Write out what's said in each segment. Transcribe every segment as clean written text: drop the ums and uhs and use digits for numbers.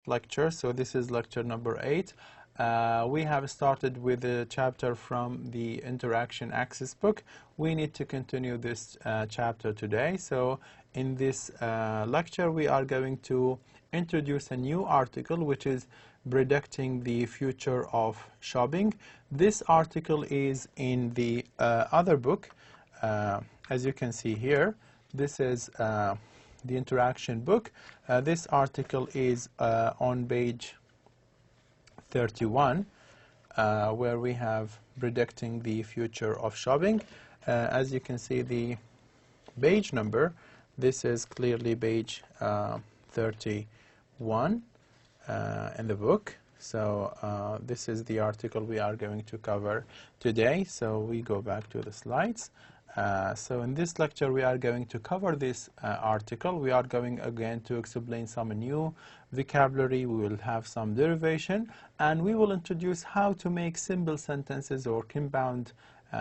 lecture. So this is lecture number 8. We have started with a chapter from the Interaction Axis book. We need to continue this chapter today. So in this lecture, we are going to introduce a new article, which is predicting the future of shopping. This article is in the other book. As you can see here, this is the Interaction book. This article is on page 31, where we have predicting the future of shopping. As you can see, the page number, this is clearly page 31 in the book. So this is the article we are going to cover today. So we go back to the slides. So in this lecture, we are going to cover this article. We are going again to explain some new vocabulary. We will have some derivation, and we will introduce how to make simple sentences or compound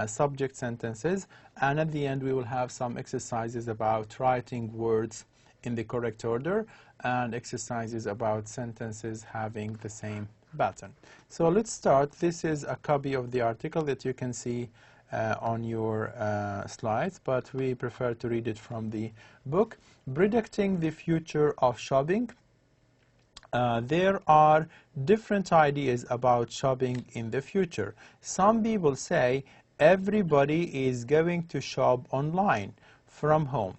subject sentences. And at the end, we will have some exercises about writing words in the correct order and exercises about sentences having the same pattern. So let's start. This is a copy of the article that you can see on your slides, but we prefer to read it from the book. Predicting the future of shopping. There are different ideas about shopping in the future. Some people say everybody is going to shop online from home.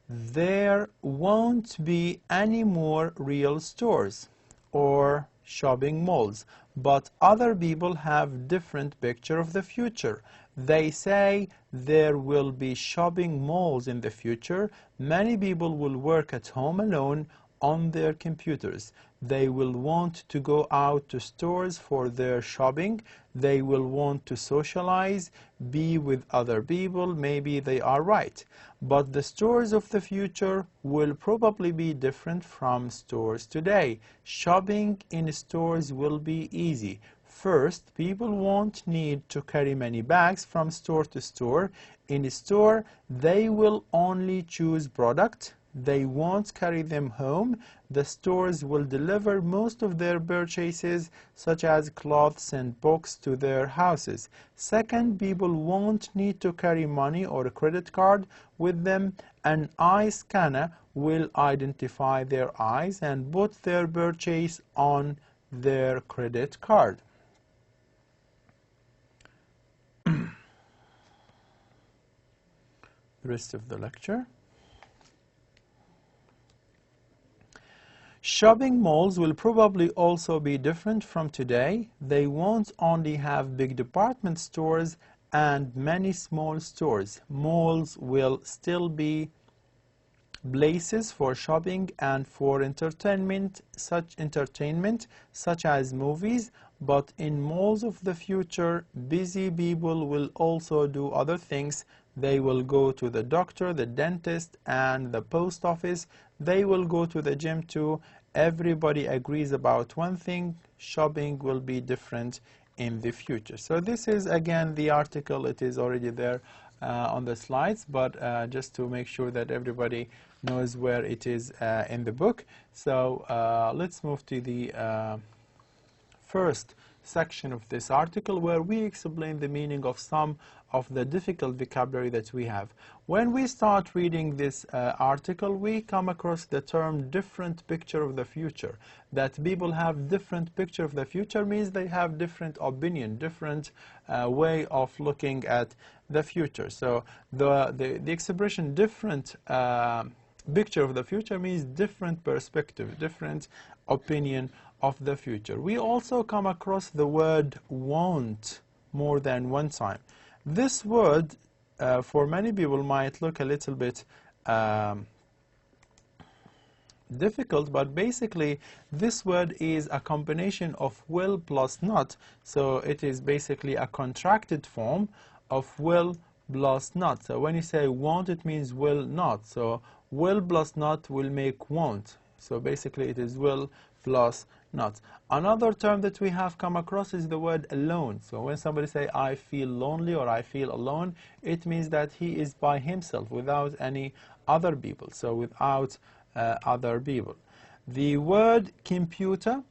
There won't be any more real stores or shopping malls, but other people have different picture of the future. They say there will be shopping malls in the future. Many people will work at home alone on their computers. They will want to go out to stores for their shopping. They will want to socialize, be with other people. Maybe they are right. But the stores of the future will probably be different from stores today. Shopping in stores will be easy. First, people won't need to carry many bags from store to store. In a store, they will only choose product. They won't carry them home. The stores will deliver most of their purchases, such as clothes and books, to their houses. Second, people won't need to carry money or a credit card with them. An eye scanner will identify their eyes and put their purchase on their credit card. The rest of the lecture. Shopping malls will probably also be different from today. They won't only have big department stores and many small stores. Malls will still be places for shopping and for entertainment such as movies. But in malls of the future, busy people will also do other things. They will go to the doctor, the dentist, and the post office. They will go to the gym too. Everybody agrees about one thing: shopping will be different in the future. So this is again the article. It is already there on the slides, but just to make sure that everybody knows where it is in the book. So let's move to the first section of this article, where we explain the meaning of some of the difficult vocabulary that we have. When we start reading this article, we come across the term different picture of the future. That people have different picture of the future means they have different opinion, different way of looking at the future. So the expression different picture of the future means different perspective, different opinion of the future. We also come across the word won't more than one time. This word for many people might look a little bit difficult, but basically this word is a combination of will plus not. So it is basically a contracted form of will plus not. So when you say won't, it means will not. So will plus not will make won't. So basically it is will plus not. Another term that we have come across is the word alone. So when somebody say I feel lonely or I feel alone, it means that he is by himself without any other people. So without other people. The word computer,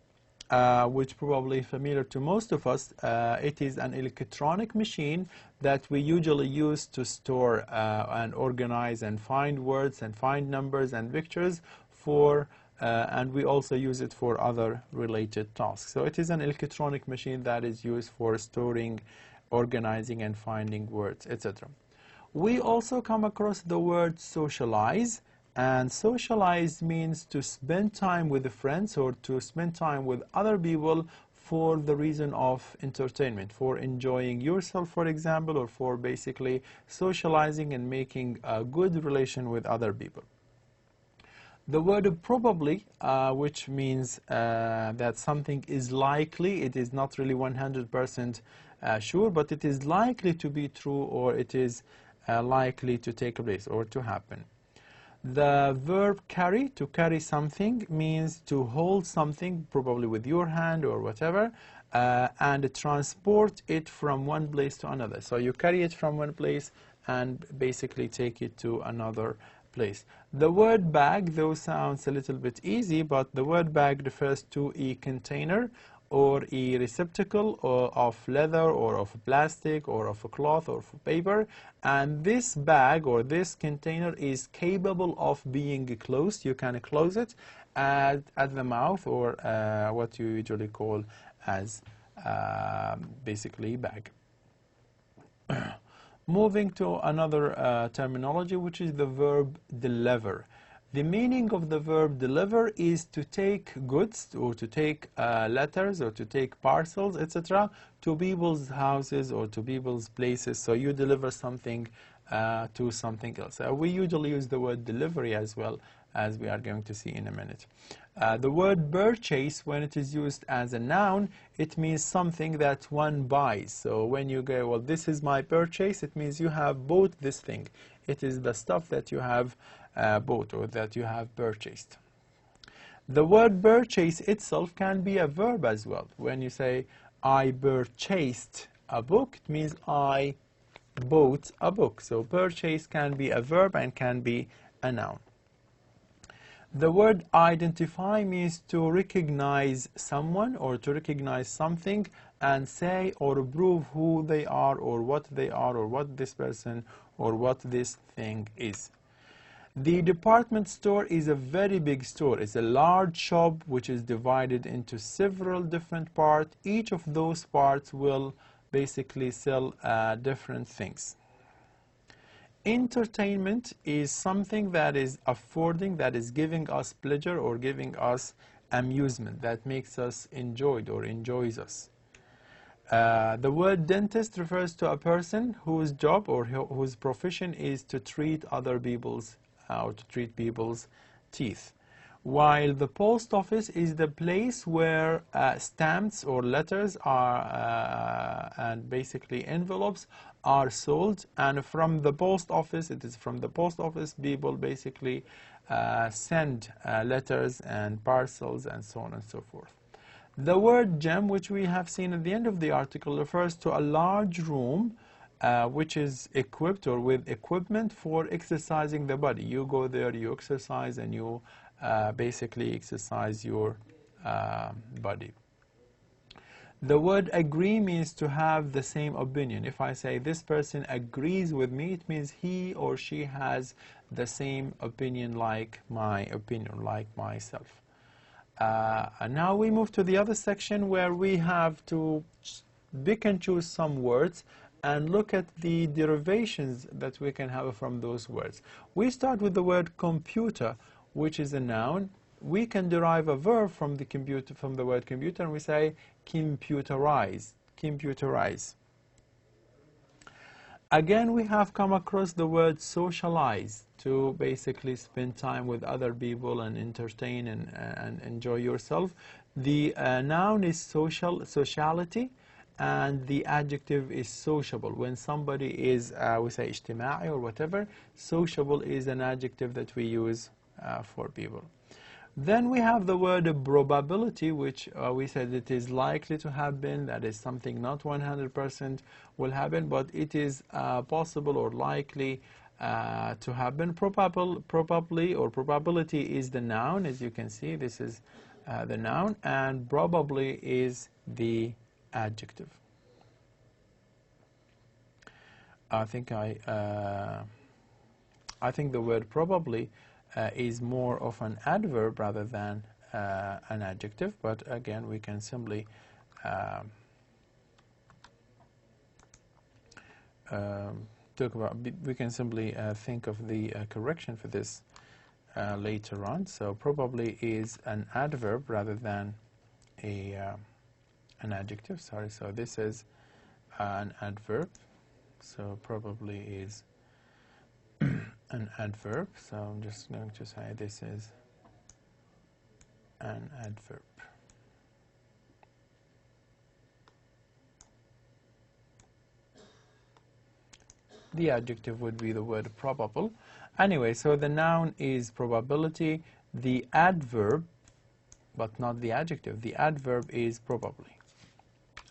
which probably familiar to most of us, it is an electronic machine that we usually use to store and organize and find words and find numbers and pictures for, and we also use it for other related tasks. So it is an electronic machine that is used for storing, organizing and finding words, etc. We also come across the word socialize, and socialize means to spend time with friends or to spend time with other people for the reason of entertainment, for enjoying yourself, for example, or for basically socializing and making a good relation with other people. The word probably, which means that something is likely, it is not really 100% sure, but it is likely to be true, or it is likely to take place or to happen. The verb carry, to carry something, means to hold something, probably with your hand or whatever, and transport it from one place to another. So you carry it from one place and basically take it to another place. The word bag, though, sounds a little bit easy, but the word bag refers to a container or a receptacle of leather or of plastic or of a cloth or of paper, and this bag or this container is capable of being closed. You can close it at the mouth, or what you usually call as basically bag. Moving to another terminology, which is the verb deliver. The meaning of the verb deliver is to take goods or to take letters or to take parcels, etc., to people's houses or to people's places. So you deliver something to something else. We usually use the word delivery as well, as we are going to see in a minute. The word purchase, when it is used as a noun, it means something that one buys. So when you go, well, this is my purchase, it means you have bought this thing. It is the stuff that you have bought or that you have purchased. The word purchase itself can be a verb as well. When you say, I purchased a book, it means I bought a book. So purchase can be a verb and can be a noun. The word identify means to recognize someone or to recognize something and say or prove who they are or what they are or what this person or what this thing is. The department store is a very big store. It's a large shop which is divided into several different parts. Each of those parts will basically sell different things. Entertainment is something that is affording, that is giving us pleasure or giving us amusement, that makes us enjoyed or enjoys us. The word dentist refers to a person whose job or whose profession is to treat other people's or to treat people's teeth. While the post office is the place where stamps or letters are and basically envelopes are sold, and from the post office, it is from the post office people basically send letters and parcels and so on and so forth. The word gym, which we have seen at the end of the article, refers to a large room which is equipped or with equipment for exercising the body. You go there, you exercise, and you basically exercise your body. The word agree means to have the same opinion. If I say this person agrees with me, it means he or she has the same opinion like my opinion, like myself. And now we move to the other section where we have to pick and choose some words and look at the derivations that we can have from those words. We start with the word computer, which is a noun. We can derive a verb from the computer, from the word computer, and we say computerize, computerize. Again, we have come across the word socialize, to basically spend time with other people and entertain and enjoy yourself. The noun is sociality, and the adjective is sociable. When somebody is, we say اجتماعي or whatever, sociable is an adjective that we use for people. Then we have the word probability, which we said it is likely to happen. That is something not 100% will happen, but it is possible or likely to happen. Probably or probability is the noun, as you can see. This is the noun, and probably is the adjective. I think the word probably is more of an adverb rather than an adjective, but again we can simply think of the correction for this later on. So probably is an adverb rather than an adjective. Sorry, so this is an adverb. So probably is an adverb. So I'm just going to say this is an adverb. The adjective would be the word probable. Anyway, so the noun is probability. The adverb, but not the adjective, the adverb is probably.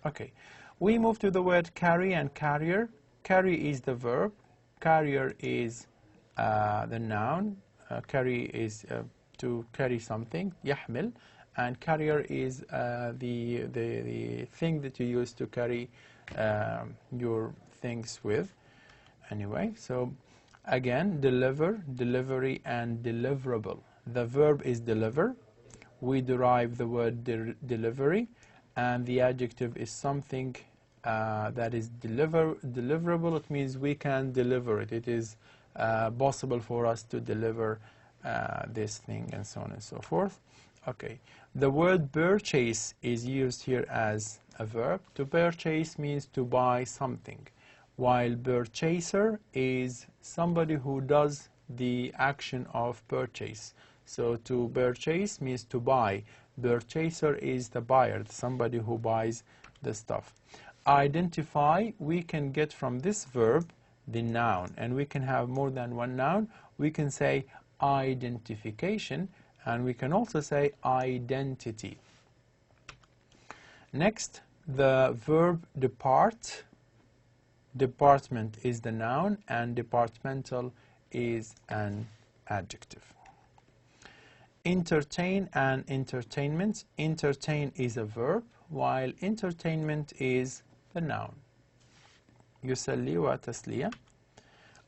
Okay, we move to the word carry and carrier. Carry is the verb, carrier is the noun. Carry is to carry something, يحمل, and carrier is the thing that you use to carry your things with. Anyway, so again, deliver, delivery, and deliverable. The verb is deliver. We derive the word delivery, and the adjective is something that is deliverable. It means we can deliver it. It is possible for us to deliver this thing, and so on and so forth. Okay, the word purchase is used here as a verb. To purchase means to buy something, while purchaser is somebody who does the action of purchase. So to purchase means to buy. Purchaser is the buyer, somebody who buys the stuff. Identify, we can get from this verb the noun, and we can have more than one noun. We can say identification, and we can also say identity. Next, the verb depart. Department is the noun, and departmental is an adjective. Entertain and entertainment. Entertain is a verb, while entertainment is the noun. يسلي وتسلية.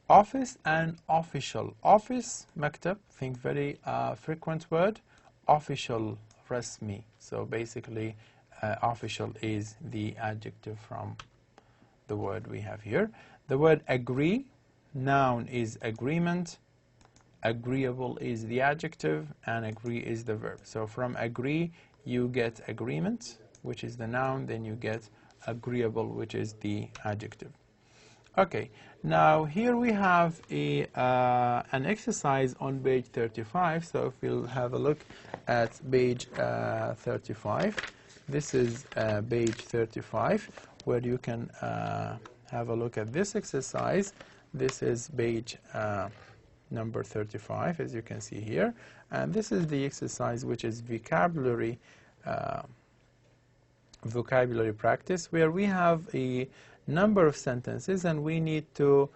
Office and official. Office, مكتب, think very frequent word. Official, رسمي. So basically, official is the adjective from the word we have here. The word agree, noun is agreement. Agreeable is the adjective, and agree is the verb. So from agree, you get agreement, which is the noun, then you get agreeable, which is the adjective. Okay, now here we have an exercise on page 35. So if we'll have a look at page 35, this is page 35, where you can have a look at this exercise. This is page number 35, as you can see here, and this is the exercise which is vocabulary practice, where we have a number of sentences, and we need to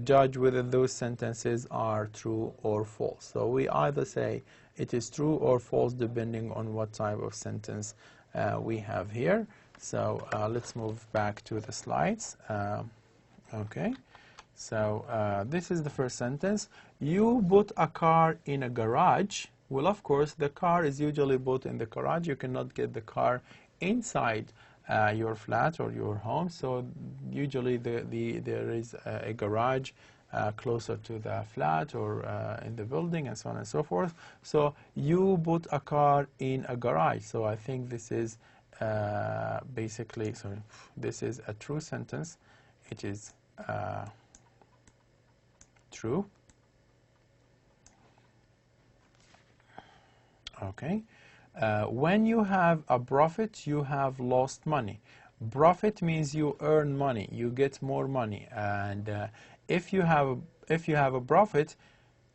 judge whether those sentences are true or false. So we either say it is true or false depending on what type of sentence we have here. So let's move back to the slides. Okay, so this is the first sentence. You put a car in a garage. Well, of course, the car is usually put in the garage. You cannot get the car inside your flat or your home. So usually there is a garage closer to the flat or in the building, and so on and so forth. So you put a car in a garage. So I think this is basically, sorry, this is a true sentence. It is true. Okay. When you have a profit, you have lost money. Profit means you earn money, you get more money, and if you have a profit,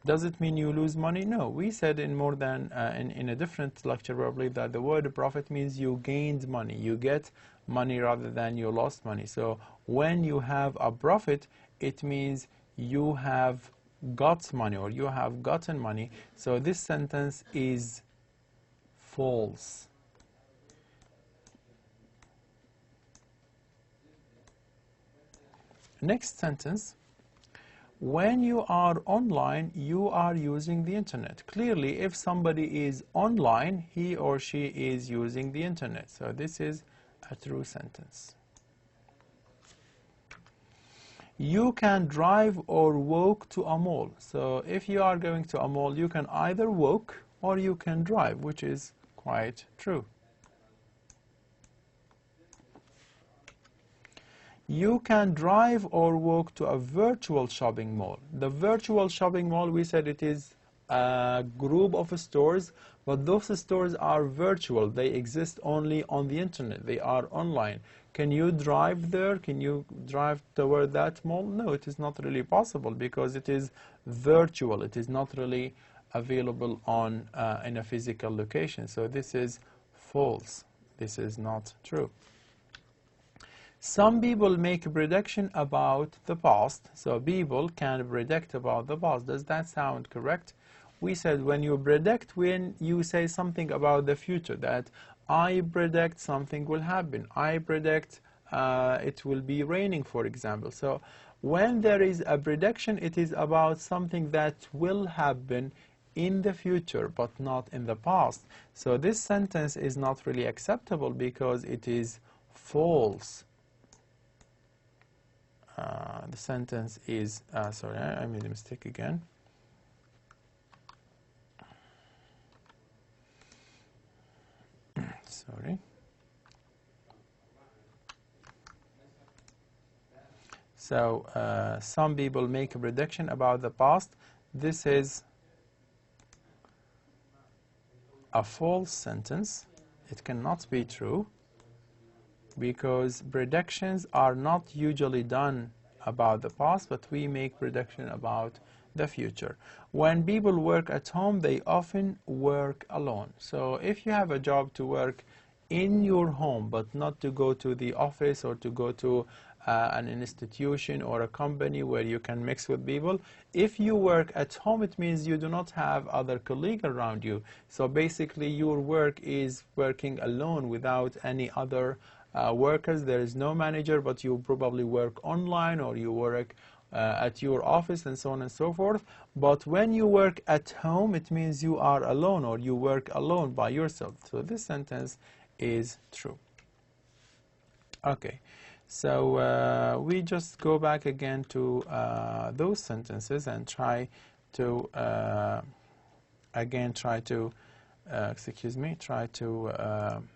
does it mean you lose money? No. We said in more than in a different lecture probably that the word profit means you gained money, you get money rather than you lost money. So when you have a profit, it means you have got money or you have gotten money. So this sentence is false. Next sentence. When you are online, you are using the internet. Clearly, if somebody is online, he or she is using the internet. So this is a true sentence. You can drive or walk to a mall. So if you are going to a mall, you can either walk or you can drive, which is quite true. You can drive or walk to a virtual shopping mall. The virtual shopping mall, we said it is a group of stores, but those stores are virtual. They exist only on the internet. They are online. Can you drive there? Can you drive toward that mall? No, it is not really possible because it is virtual. It is not really available on in a physical location. So this is false. This is not true. Some people make a prediction about the past. So people can predict about the past. Does that sound correct? We said when you predict, when you say something about the future, that I predict something will happen. I predict it will be raining, for example. So when there is a prediction, it is about something that will happen in the future, but not in the past. So this sentence is not really acceptable because it is false. The sentence is, sorry, I made a mistake again. Sorry. So some people make a prediction about the past. This is a false sentence. It cannot be true, because predictions are not usually done about the past, but we make prediction about the future. When people work at home, they often work alone. So if you have a job to work in your home, but not to go to the office or to go to an institution or a company where you can mix with people, if you work at home, it means you do not have other colleagues around you. So basically your work is working alone without any other workers. There is no manager, but you probably work online or you work at your office and so on and so forth. But when you work at home, it means you are alone or you work alone by yourself. So this sentence is true. Okay, so we just go back again to those sentences and try to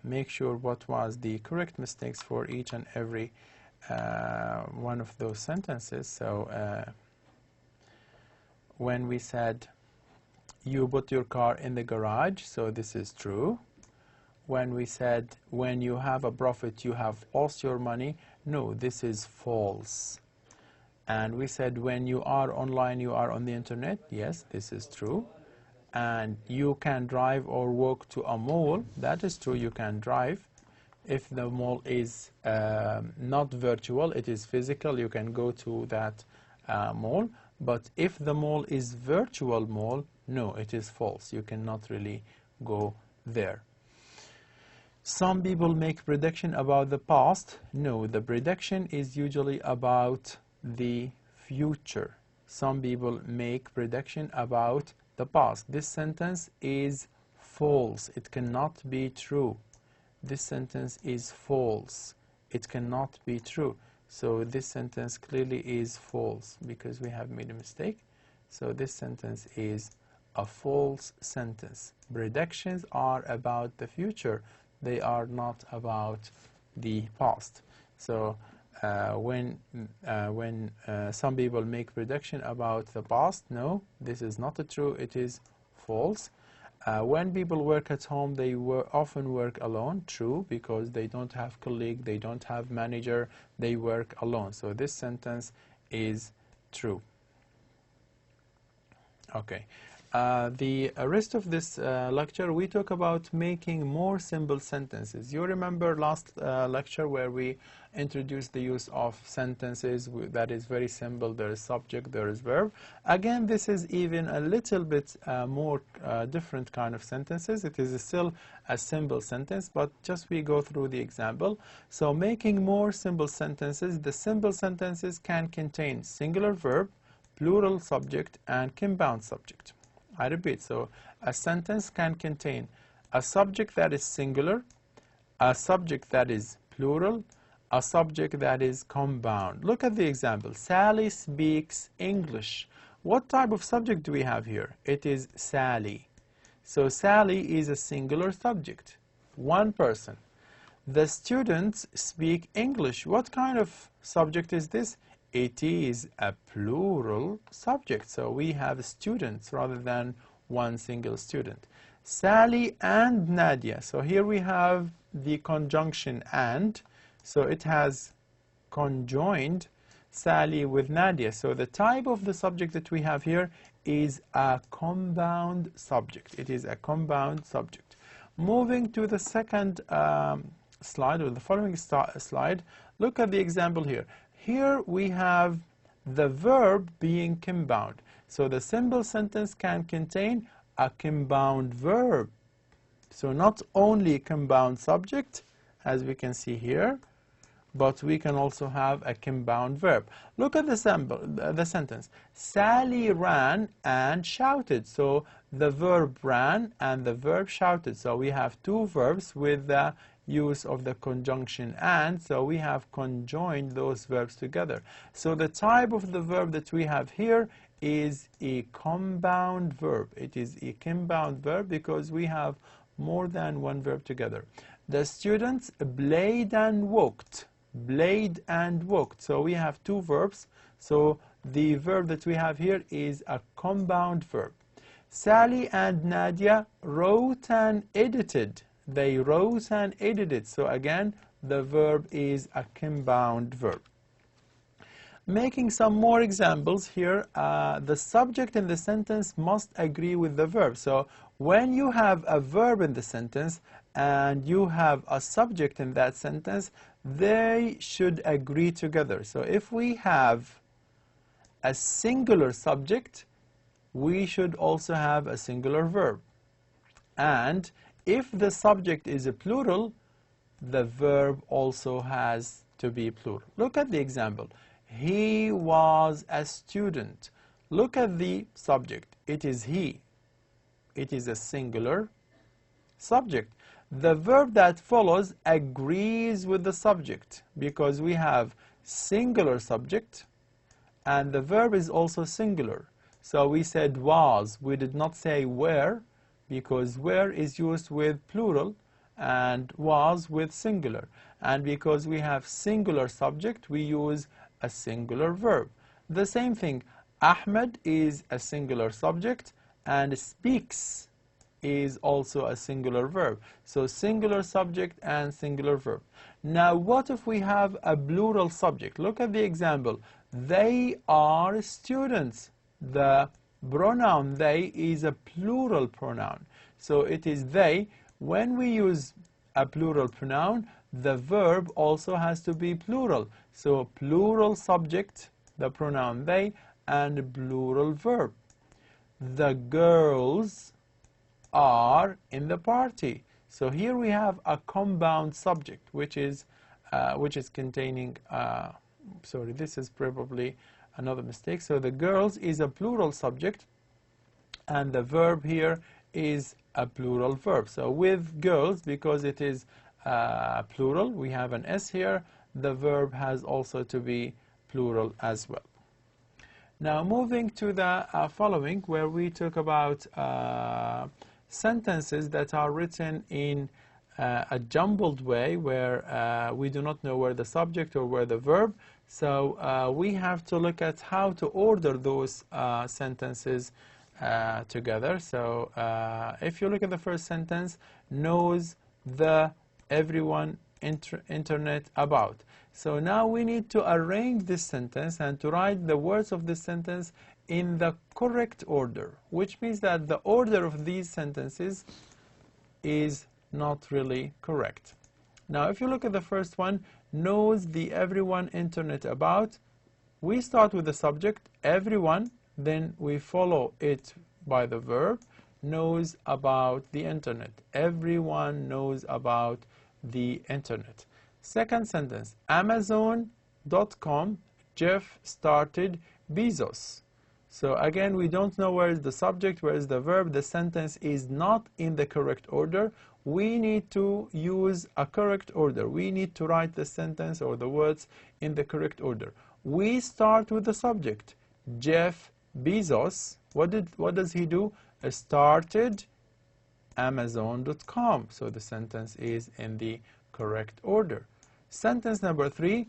make sure what was the correct mistakes for each and every one of those sentences. So when we said you put your car in the garage, so this is true. When we said when you have a profit you have lost your money, no, this is false. And we said when you are online you are on the internet, yes, this is true. And you can drive or walk to a mall, that is true, you can drive. If the mall is not virtual, it is physical, you can go to that mall. But if the mall is virtual mall, no, it is false, you cannot really go there. Some people make prediction about the past. No, the prediction is usually about the future. Some people make prediction about the past. This sentence is false. It cannot be true. This sentence is false. It cannot be true. So this sentence clearly is false because we have made a mistake. So this sentence is a false sentence. Predictions are about the future. They are not about the past. So when some people make prediction about the past, no, this is not true, it is false. When people work at home, they often work alone, true, because they don't have colleague, they don't have manager, they work alone. So this sentence is true. Okay, the rest of this lecture, we talk about making more simple sentences. You remember last lecture where we introduced the use of sentences that is very simple. There is subject, there is verb. Again, this is even a little bit more different kind of sentences. It is still a simple sentence, but just we go through the example. So making more simple sentences, the simple sentences can contain singular verb, plural subject, and compound subject. I repeat, so a sentence can contain a subject that is singular, a subject that is plural, a subject that is compound. Look at the example. Sally speaks English. What type of subject do we have here? It is Sally. So Sally is a singular subject, one person. The students speak English. What kind of subject is this? It is a plural subject, so we have students rather than one single student. Sally and Nadia, so here we have the conjunction and, so it has conjoined Sally with Nadia. So the type of the subject that we have here is a compound subject. It is a compound subject. Moving to the second slide, or the following slide, look at the example here. Here we have the verb being compound. So the simple sentence can contain a compound verb. So not only compound subject, as we can see here, but we can also have a compound verb. Look at the sentence. Sally ran and shouted. So the verb ran and the verb shouted. So we have two verbs with the use of the conjunction and, so we have conjoined those verbs together. So the type of the verb that we have here is a compound verb. It is a compound verb because we have more than one verb together. The students played and walked. Played and walked. So we have two verbs. So the verb that we have here is a compound verb. Sally and Nadia wrote and edited. They wrote and edited. So again, the verb is a compound verb. Making some more examples here, the subject in the sentence must agree with the verb. So when you have a verb in the sentence and you have a subject in that sentence, they should agree together. So if we have a singular subject, we should also have a singular verb. And if the subject is a plural, the verb also has to be plural. Look at the example. He was a student. Look at the subject. It is he. It is a singular subject. The verb that follows agrees with the subject because we have singular subject and the verb is also singular. So we said was. We did not say were because were is used with plural and was with singular. And because we have singular subject, we use a singular verb. The same thing, Ahmed is a singular subject and speaks is also a singular verb. So singular subject and singular verb. Now what if we have a plural subject? Look at the example. They are students. The pronoun they is a plural pronoun. So it is they. When we use a plural pronoun, the verb also has to be plural. So plural subject, the pronoun they, and plural verb. The girls are in the party. So here we have a compound subject, which is containing. Sorry, this is probably another mistake. So the girls is a plural subject, and the verb here is a plural verb. So with girls, because it is plural, we have an S here. The verb has also to be plural as well. Now moving to the following, where we talk about sentences that are written in a jumbled way, where we do not know where the subject or where the verb. So we have to look at how to order those sentences together. So if you look at the first sentence, knows the everyone internet about. So now we need to arrange this sentence and to write the words of this sentence in the correct order, which means that the order of these sentences is not really correct. Now if you look at the first one, knows the everyone internet about, we start with the subject, everyone, then we follow it by the verb, knows about the internet. Everyone knows about the internet. Second sentence, Amazon.com, Jeff started Bezos. So again, we don't know where is the subject, where is the verb. The sentence is not in the correct order. We need to use a correct order. We need to write the sentence or the words in the correct order. We start with the subject, Jeff Bezos. What does he do? Started Amazon.com. So the sentence is in the correct order. Sentence number 3,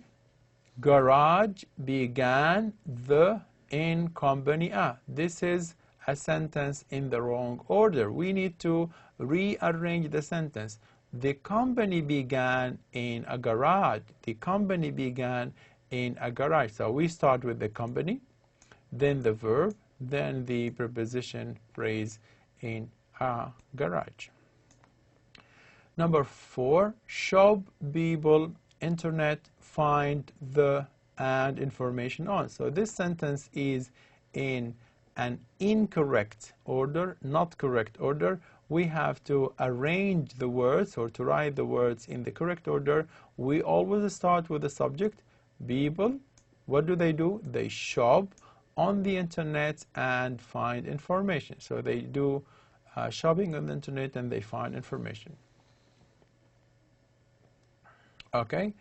garage began the in company a. This is a sentence in the wrong order. We need to rearrange the sentence. The company began in a garage. The company began in a garage. So we start with the company, then the verb, then the preposition phrase in a garage. Number 4, shop, people, internet, find the and information on. So this sentence is in an incorrect order, not correct order. We have to arrange the words or to write the words in the correct order. We always start with the subject, people. What do? They shop on the internet and find information. So they do shopping on the internet and they find information. Okay,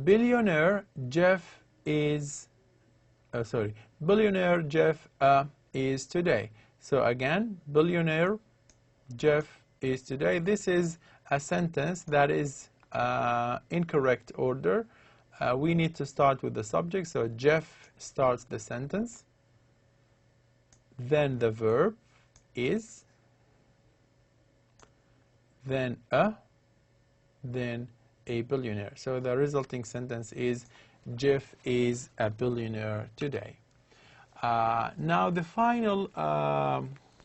billionaire Jeff is billionaire Jeff is today. So again, billionaire Jeff is today. This is a sentence that is incorrect order. We need to start with the subject. So Jeff starts the sentence, then the verb is, then a billionaire. So the resulting sentence is Jeff is a billionaire today. Now the final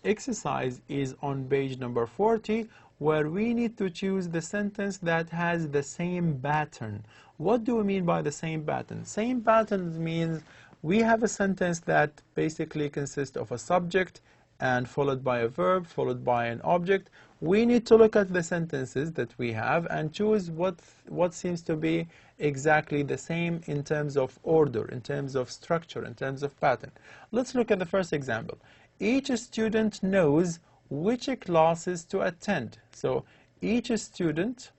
exercise is on page number 40, where we need to choose the sentence that has the same pattern. What do we mean by the same pattern? Same pattern means we have a sentence that basically consists of a subject and followed by a verb, followed by an object. We need to look at the sentences that we have and choose what seems to be exactly the same in terms of order, in terms of structure, in terms of pattern. Let's look at the first example. Each student knows which classes to attend. So each student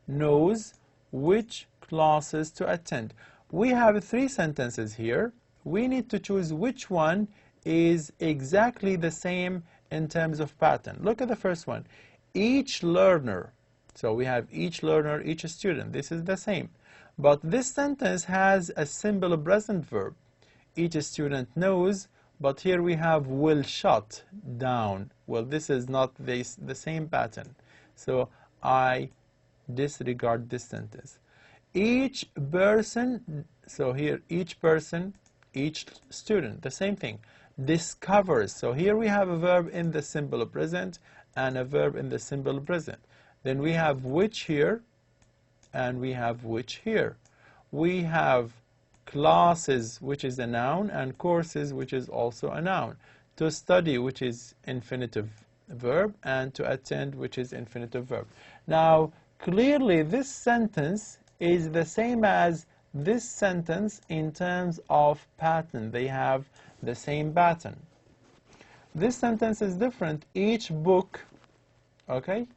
knows which classes to attend. We have 3 sentences here. We need to choose which one is exactly the same in terms of pattern. Look at the first one. Each learner. So we have each learner, each student. This is the same. But this sentence has a simple present verb. Each student knows, but here we have will shut down. Well, this is not the same pattern. So I disregard this sentence. Each person, so here each person, each student, the same thing. Discovers. So here we have a verb in the simple present and a verb in the simple present. Then we have which here and we have which here. We have classes, which is a noun, and courses, which is also a noun. To study, which is infinitive verb, and to attend, which is infinitive verb. Now, clearly this sentence is the same as this sentence in terms of pattern. They have the same pattern. This sentence is different. Each book, okay,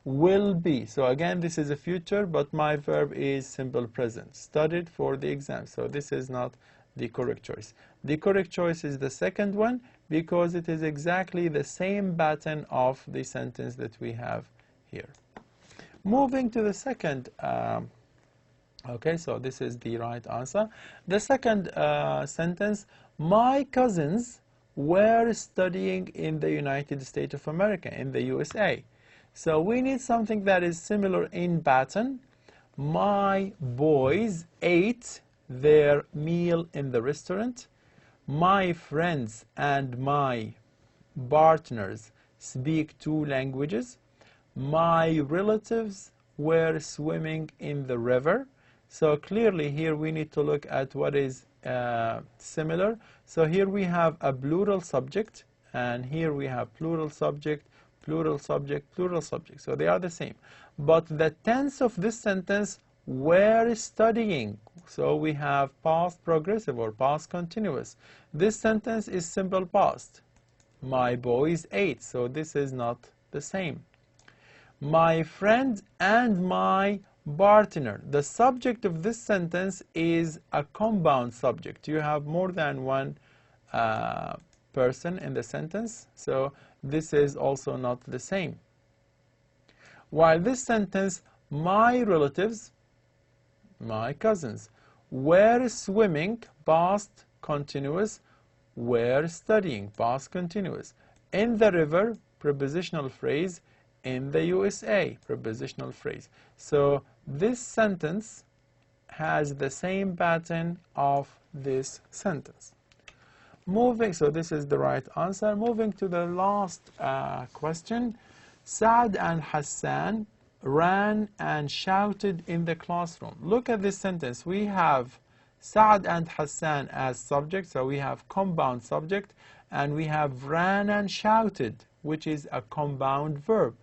will be. So again, this is a future, but my verb is simple present. Studied for the exam. So this is not the correct choice. The correct choice is the second one, because it is exactly the same pattern of the sentence that we have here. Moving to the second, okay, so this is the right answer. The second sentence, my cousins were studying in the United States of America, in the USA. So we need something that is similar in pattern, My boys ate their meal in the restaurant. My friends and my partners speak 2 languages. My relatives were swimming in the river. So clearly here we need to look at what is similar. So here we have a plural subject, and here we have plural subject, plural subject, plural subject. So they are the same. But the tense of this sentence, were studying. So we have past progressive or past continuous. This sentence is simple past. My boys ate. So this is not the same. My friend and my partner. The subject of this sentence is a compound subject. You have more than one person in the sentence. So this is also not the same. While this sentence, my relatives, my cousins, were swimming, past continuous, were studying, past continuous. In the river, prepositional phrase. In the USA, prepositional phrase. So this sentence has the same pattern of this sentence. So this is the right answer. Moving to the last question. Saad and Hassan ran and shouted in the classroom. Look at this sentence. We have Saad and Hassan as subject, so we have compound subject, and we have ran and shouted, which is a compound verb.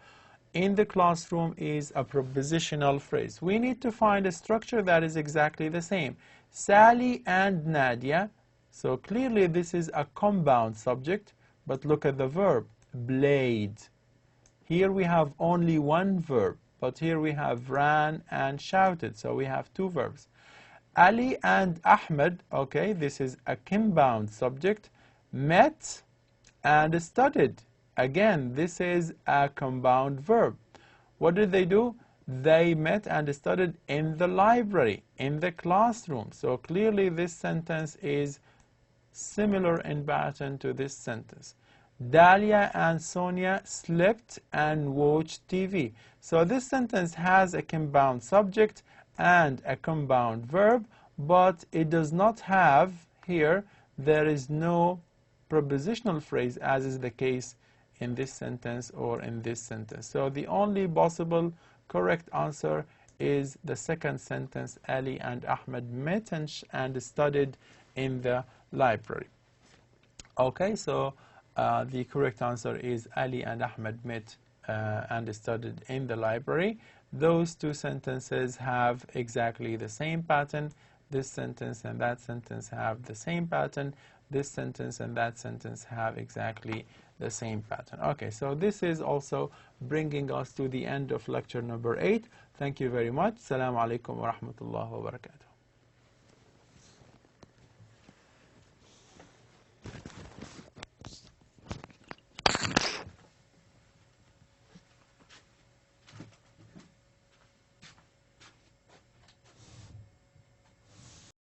In the classroom is a prepositional phrase. We need to find a structure that is exactly the same. Sally and Nadia. So clearly this is a compound subject, but look at the verb, played. Here we have only one verb, but here we have ran and shouted, so we have 2 verbs. Ali and Ahmed, okay, this is a compound subject, met and studied. Again, this is a compound verb. What did they do? They met and studied in the library, in the classroom. So clearly this sentence is similar in pattern to this sentence. Dalia and Sonia slept and watched TV. So this sentence has a compound subject and a compound verb, but it does not have here, there is no prepositional phrase as is the case in this sentence or in this sentence. So the only possible correct answer is the second sentence, Ali and Ahmed met and studied in the library. Okay, so the correct answer is Ali and Ahmed met and studied in the library. Those 2 sentences have exactly the same pattern. This sentence and that sentence have the same pattern. This sentence and that sentence have exactly the same pattern. Okay, so this is also bringing us to the end of lecture number 8. Thank you very much. Assalamu alaikum wa rahmatullahi wa barakatuh.